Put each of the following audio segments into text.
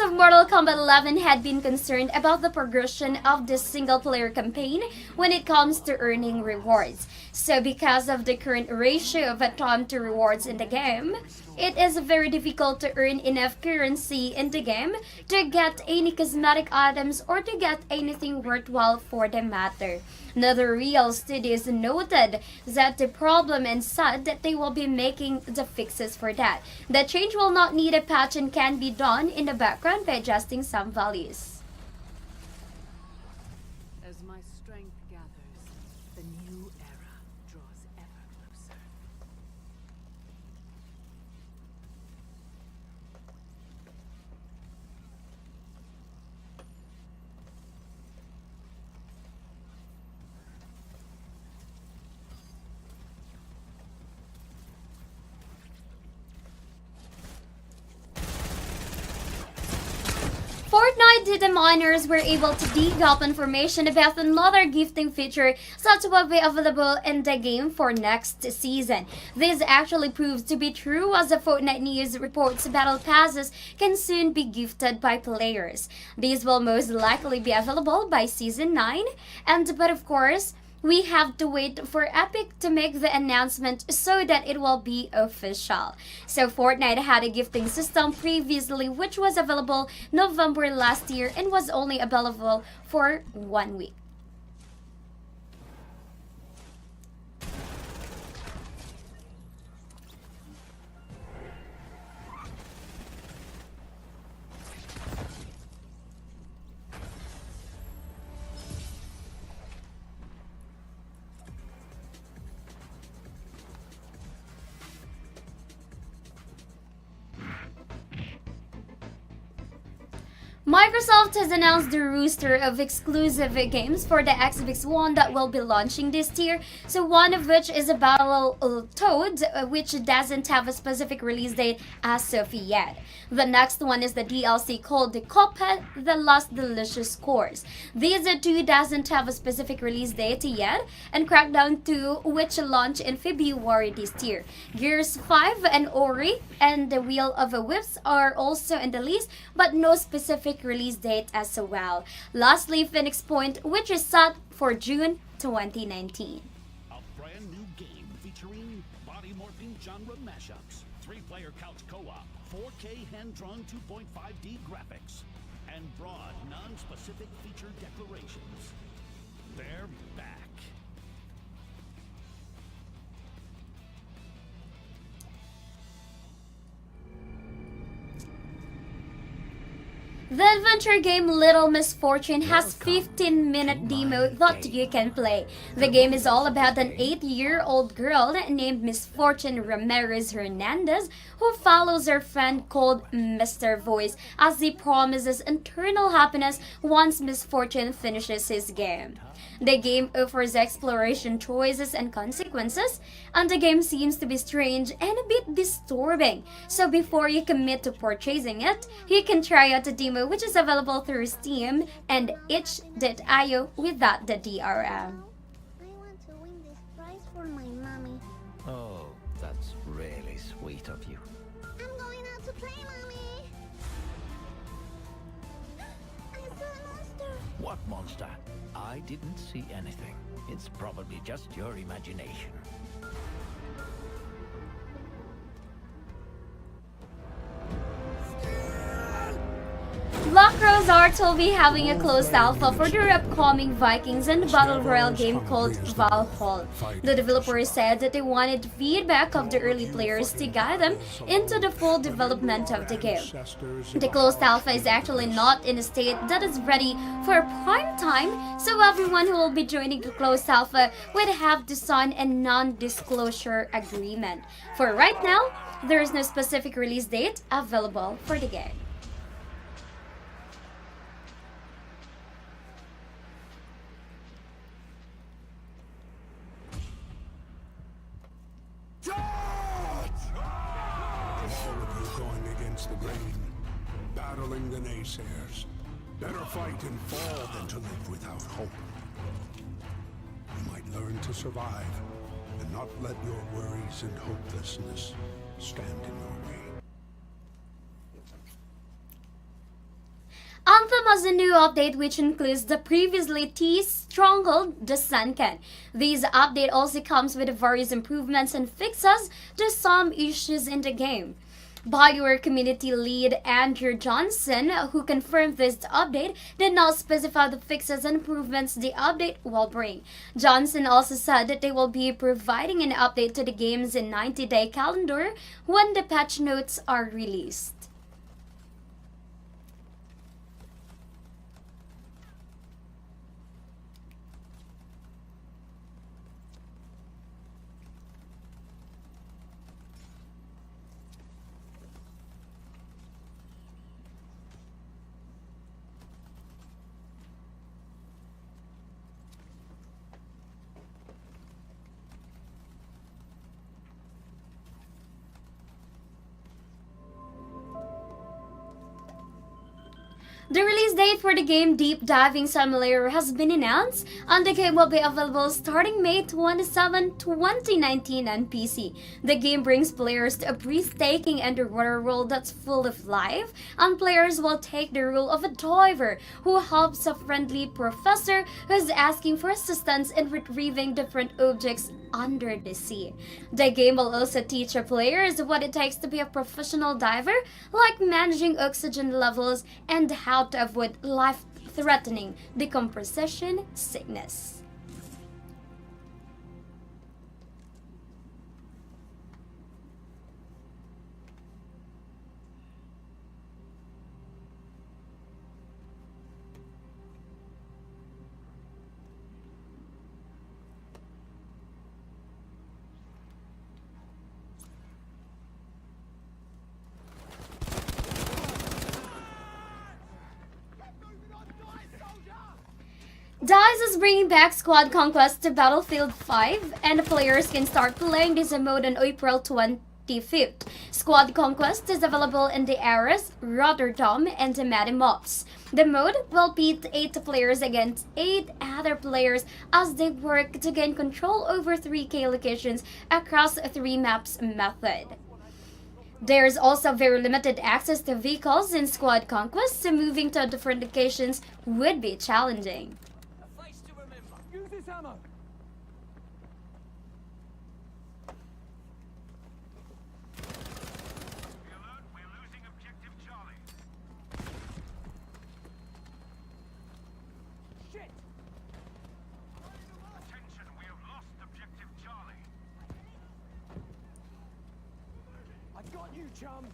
Fans of Mortal Kombat 11 had been concerned about the progression of the single-player campaign when it comes to earning rewards. So because of the current ratio of time to rewards in the game, it is very difficult to earn enough currency in the game to get any cosmetic items or to get anything worthwhile for the matter. Another Real Studios noted that the problem and said that they will be making the fixes for that. The change will not need a patch and can be done in the background by adjusting some values. As my strength gathers, the new era draws ever closer. Fortnite data miners were able to dig up information about another gifting feature that will be available in the game for next season. This actually proves to be true as the Fortnite news reports battle passes can soon be gifted by players. These will most likely be available by season 9, but of course, we have to wait for Epic to make the announcement so that it will be official. So Fortnite had a gifting system previously which was available November last year and was only available for 1 week. Microsoft has announced the roster of exclusive games for the Xbox One that will be launching this year. So one of which is a Battletoads, which doesn't have a specific release date as of yet. The next one is the DLC called the Cuphead, The Last Delicious Course. These two doesn't have a specific release date yet, and Crackdown 2, which launched in February this year. Gears 5 and Ori and the Wheel of Whips are also in the list, but no specific release date as well. Lastly, Phoenix Point, which is set for June 2019. A brand new game featuring body morphing genre mashups, 3-player couch co-op, 4K hand-drawn 2.5D graphics, and broad, non-specific feature declarations. They're back. The adventure game Little Misfortune has 15-minute demo that you can play. The game is all about an 8-year-old girl named Misfortune Ramirez Hernandez who follows her friend called Mr. Voice as he promises eternal happiness once Misfortune finishes his game. The game offers exploration choices and consequences, and the game seems to be strange and a bit disturbing. So before you commit to purchasing it, you can try out the demo, which is available through Steam and itch.io without the DRM. I want to win this prize for my mommy. Oh, that's really sweet of you. I'm going out to play, mommy. I saw a monster. What monster? I didn't see anything. It's probably just your imagination. Black Rose Arts will be having a closed alpha for their upcoming Vikings and Battle Royale game called Valhalla. The developers said that they wanted feedback of the early players to guide them into the full development of the game. The closed alpha is actually not in a state that is ready for prime time, so everyone who will be joining the closed alpha would have to sign a non-disclosure agreement. For right now, there is no specific release date available for the game. The grain, battling the naysayers. Better fight and fall than to live without hope. You might learn to survive and not let your worries and hopelessness stand in your way. Anthem has a new update which includes the previously teased stronghold, the Sunken. This update also comes with various improvements and fixes to some issues in the game. BioWare community lead Andrew Johnson, who confirmed this update, did not specify the fixes and improvements the update will bring. Johnson also said that they will be providing an update to the game's 90-day calendar when the patch notes are released. The release date for the game Deep Diving Simulator has been announced, and the game will be available starting May 27, 2019 on PC. The game brings players to a breathtaking underwater world that's full of life, and players will take the role of a diver who helps a friendly professor who's asking for assistance in retrieving different objects under the sea. The game will also teach our players what it takes to be a professional diver, like managing oxygen levels and how to avoid life-threatening decomposition sickness. DICE is bringing back Squad Conquest to Battlefield 5, and the players can start playing this mode on April 25th. Squad Conquest is available in the Ares, Rotterdam, and the Maps. The mode will pit 8 players against 8 other players as they work to gain control over 3K locations across a 3 maps method. There's also very limited access to vehicles in Squad Conquest, so moving to different locations would be challenging. Use this ammo! Be alert, we're losing objective Charlie. Shit! Attention, we have lost objective Charlie. I got you, chum!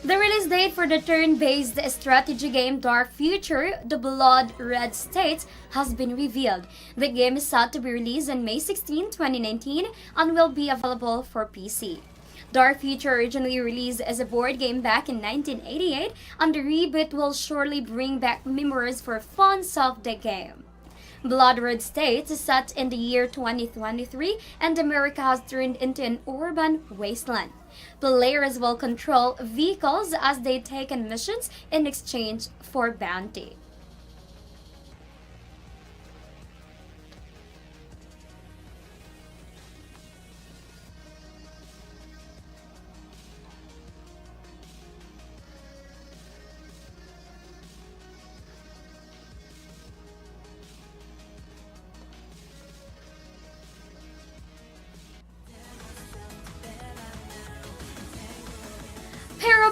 The release date for the turn-based strategy game Dark Future, The Blood Red State has been revealed. The game is set to be released on May 16, 2019 and will be available for PC. Dark Future originally released as a board game back in 1988, and the reboot will surely bring back memories for fans of the game. Blood Red State is set in the year 2023, and America has turned into an urban wasteland. Players will control vehicles as they take on missions in exchange for bounty.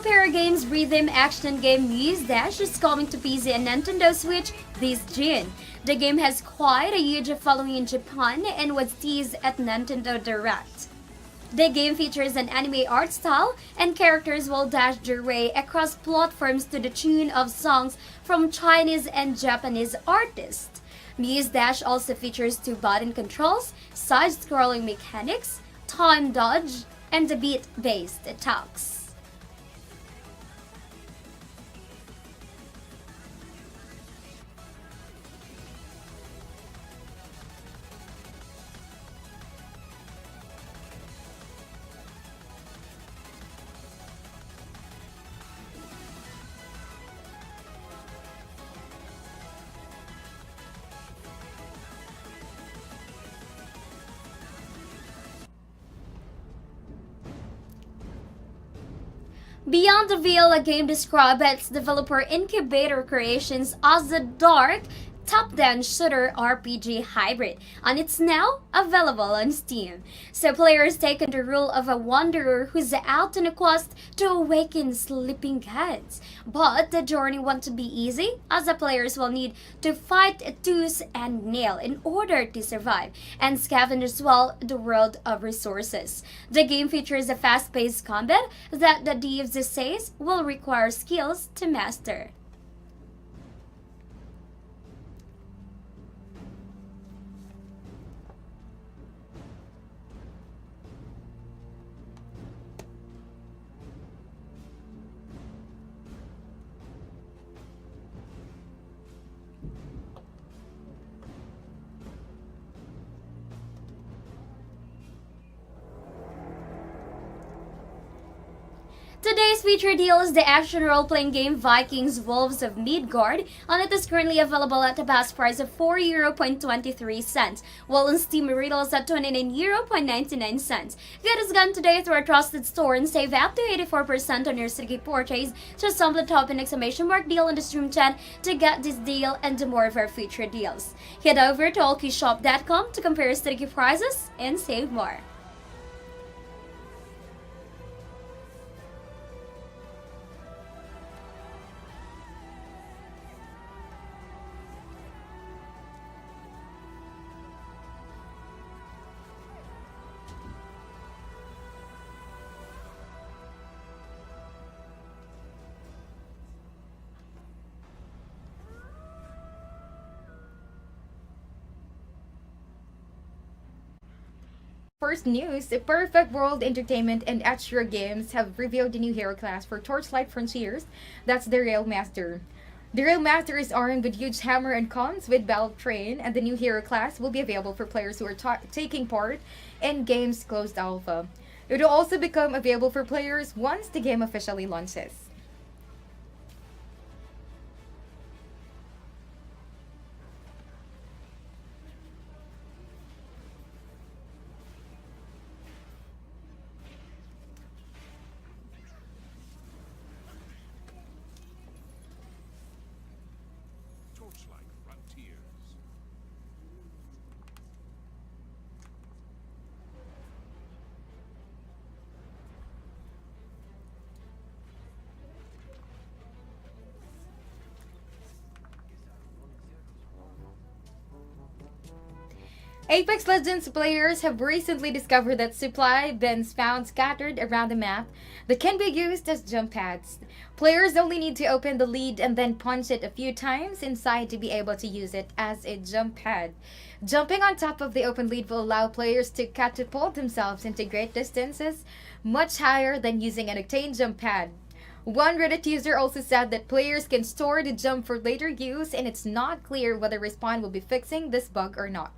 Para Games rhythm action game Muse Dash is coming to PC and Nintendo Switch this June. The game has quite a huge following in Japan and was teased at Nintendo Direct. The game features an anime art style, and characters will dash their way across platforms to the tune of songs from Chinese and Japanese artists. Muse Dash also features 2 button controls, side-scrolling mechanics, time dodge, and the beat-based attacks. Beyond the Veil, a game described by its developer Incubator Creations as a dark, top-down shooter RPG hybrid, and it's now available on Steam. So players take on the role of a wanderer who's out on a quest to awaken sleeping gods. But the journey won't be easy, as the players will need to fight tooth and nail in order to survive, and scavenge as well the world of resources. The game features a fast-paced combat that the devs says will require skills to master. Today's feature deal is the action role-playing game Vikings Wolves of Midgard, and it is currently available at a best price of €4.23, while on Steam retails at €29.99. Get this gun today through our trusted store and save up to 84% on your City purchase. Just simply type an exclamation mark deal in the stream chat to get this deal and more of our feature deals. Head over to Allkeyshop.com to compare City prices and save more. First news, Perfect World Entertainment and Extra Games have revealed the new hero class for Torchlight Frontiers. That's the Rail Master. The Rail Master is armed with huge hammer and comes with battle train, and the new hero class will be available for players who are taking part in game's closed alpha. It will also become available for players once the game officially launches. Torchlight Frontiers. Apex Legends players have recently discovered that supply bins found scattered around the map that can be used as jump pads. Players only need to open the lead and then punch it a few times inside to be able to use it as a jump pad. Jumping on top of the open lead will allow players to catapult themselves into great distances, much higher than using an octane jump pad. One Reddit user also said that players can store the jump for later use, and it's not clear whether Respawn will be fixing this bug or not.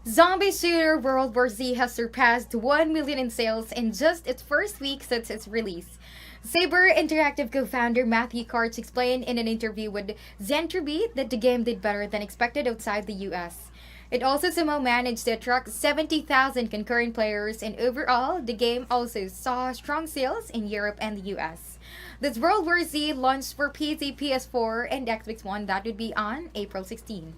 Zombie shooter World War Z has surpassed 1 million in sales in just its first week since its release. Saber Interactive co-founder Matthew Karch explained in an interview with Zentrobit that the game did better than expected outside the US. It also somehow managed to attract 70,000 concurrent players, and overall, the game also saw strong sales in Europe and the US. This World War Z launched for PC, PS4, and Xbox One. That would be on April 16.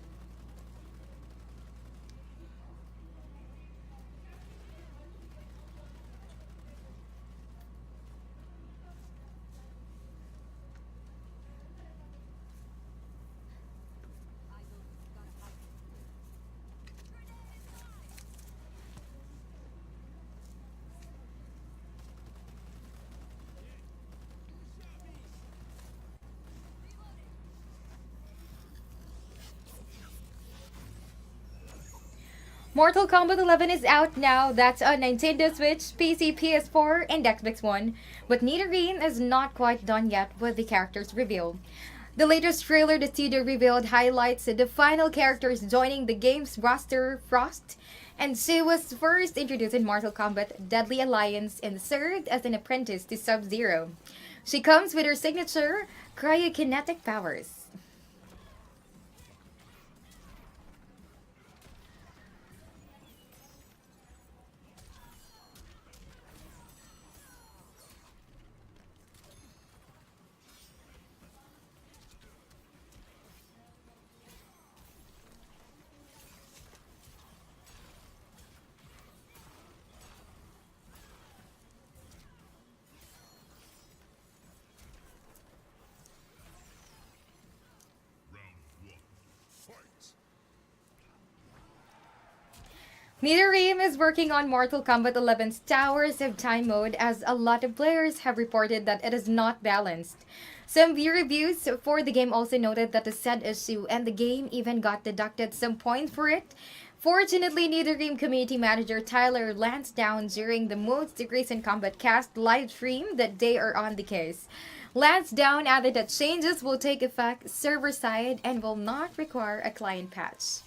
Mortal Kombat 11 is out now. That's on Nintendo Switch, PC, PS4, and Xbox One. But Nidoran is not quite done yet with the characters reveal. The latest trailer the studio revealed highlights the final characters joining the game's roster, Frost, and she was first introduced in Mortal Kombat Deadly Alliance and served as an apprentice to Sub-Zero. She comes with her signature cryokinetic powers. NetherRealm is working on Mortal Kombat 11's Towers of Time mode, as a lot of players have reported that it is not balanced. Some view reviews for the game also noted that the said issue and the game even got deducted some points for it. Fortunately, NetherRealm community manager Tyler Lansdowne during the most recent Combat Cast live stream that they are on the case. Lansdowne added that changes will take effect server side and will not require a client patch.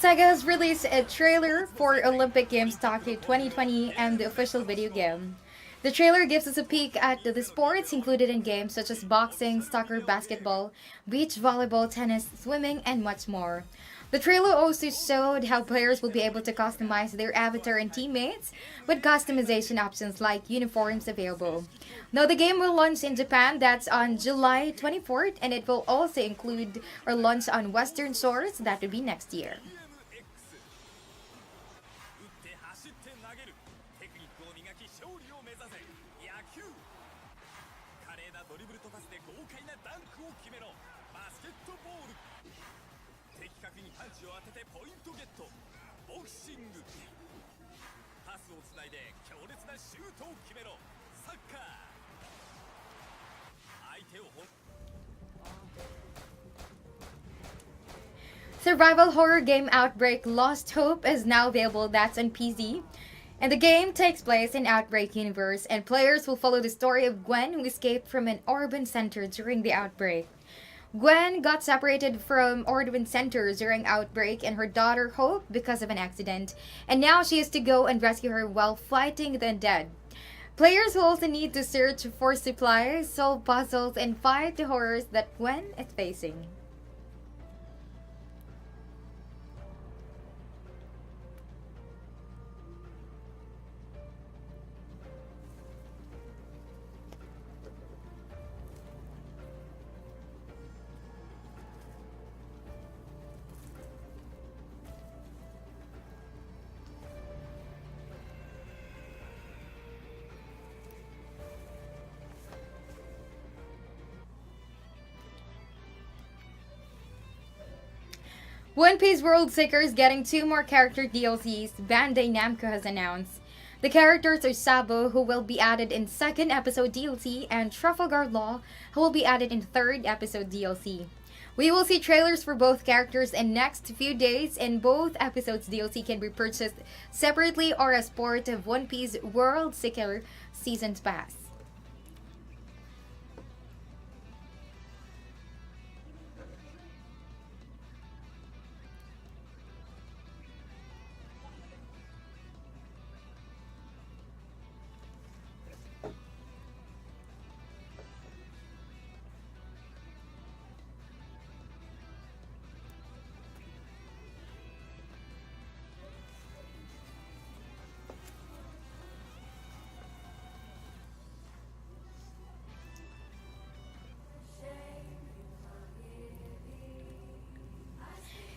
Sega has released a trailer for Olympic Games Tokyo 2020 and the official video game. The trailer gives us a peek at the sports included in games such as boxing, soccer, basketball, beach volleyball, tennis, swimming, and much more. The trailer also showed how players will be able to customize their avatar and teammates, with customization options like uniforms available. Now, the game will launch in Japan, that's on July 24th, and it will also include or launch on Western shores, that would be next year. Survival horror game Outbreak Lost Hope is now available, that's on PC. And the game takes place in Outbreak universe, and players will follow the story of Gwen, who escaped from an urban center during the outbreak. Gwen got separated from urban center during outbreak and her daughter Hope because of an accident, and now she has to go and rescue her while fighting the undead. Players will also need to search for supplies, solve puzzles, and fight the horrors that Gwen is facing. One Piece World Seeker is getting 2 more character DLCs, Bandai Namco has announced. The characters are Sabo, who will be added in 2nd episode DLC, and Trafalgar Law, who will be added in 3rd episode DLC. We will see trailers for both characters in next few days, and both episodes DLC can be purchased separately or as part of One Piece World Seeker Seasons Pass.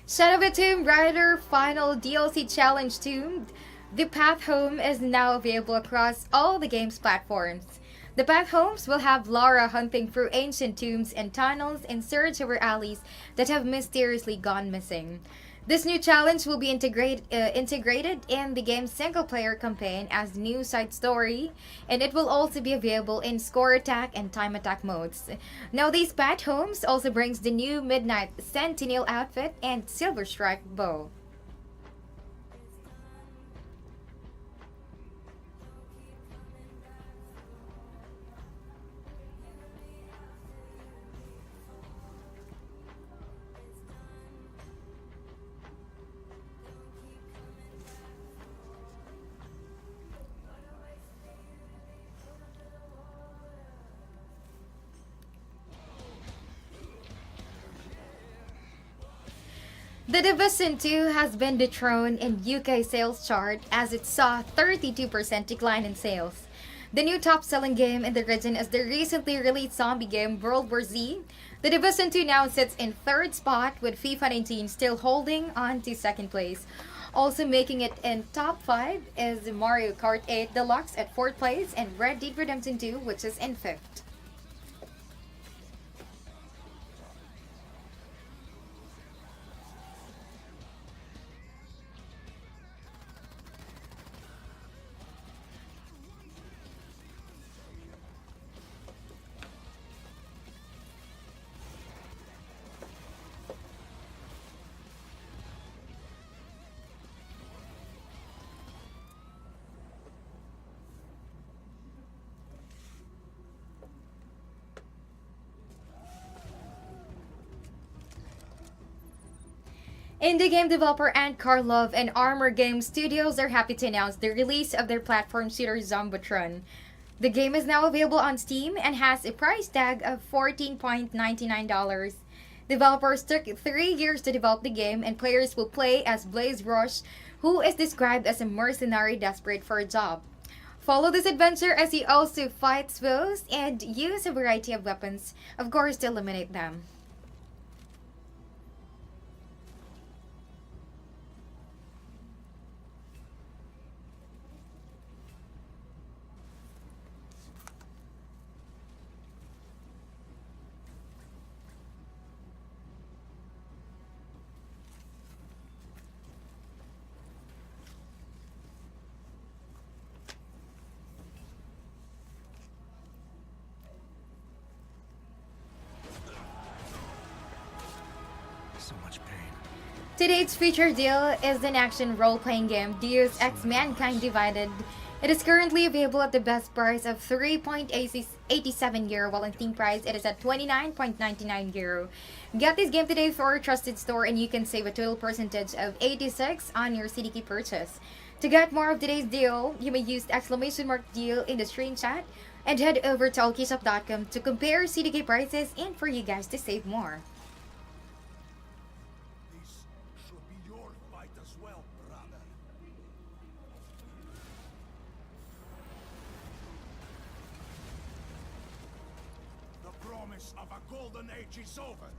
Shadow of the Tomb Raider Final DLC Challenge Tomb. The Path Home is now available across all the game's platforms. The Path Homes will have Lara hunting through ancient tombs and tunnels in search of her alleys that have mysteriously gone missing. This new challenge will be integrated in the game's single-player campaign as new side story, and it will also be available in score attack and time attack modes. Now, these Path Homes also brings the new Midnight Sentinel outfit and Silver Strike bow. The Division 2 has been dethroned in UK sales chart as it saw 32% decline in sales. The new top-selling game in the region is the recently released zombie game World War Z. The Division 2 now sits in third spot with FIFA 19 still holding on to second place. Also making it in top 5 is Mario Kart 8 Deluxe at 4th place and Red Dead Redemption 2 which is in 5th. Indie game developer Ant Karlov and Armor Game Studios are happy to announce the release of their platform shooter Zombotron. The game is now available on Steam and has a price tag of $14.99. Developers took 3 years to develop the game, and players will play as Blaze Rush, who is described as a mercenary desperate for a job. Follow this adventure as he also fights foes and use a variety of weapons, of course, to eliminate them. So much pain. Today's featured deal is an action role-playing game, Deus Ex Mankind Divided. It is currently available at the best price of €3.87, while in Steam price it is at €29.99. Get this game today for a trusted store and you can save a total percentage of 86 on your CDK purchase. To get more of today's deal, you may use the !deal in the screen chat and head over to Allkeyshop.com to compare CDK prices and for you guys to save more. Of a golden age is over.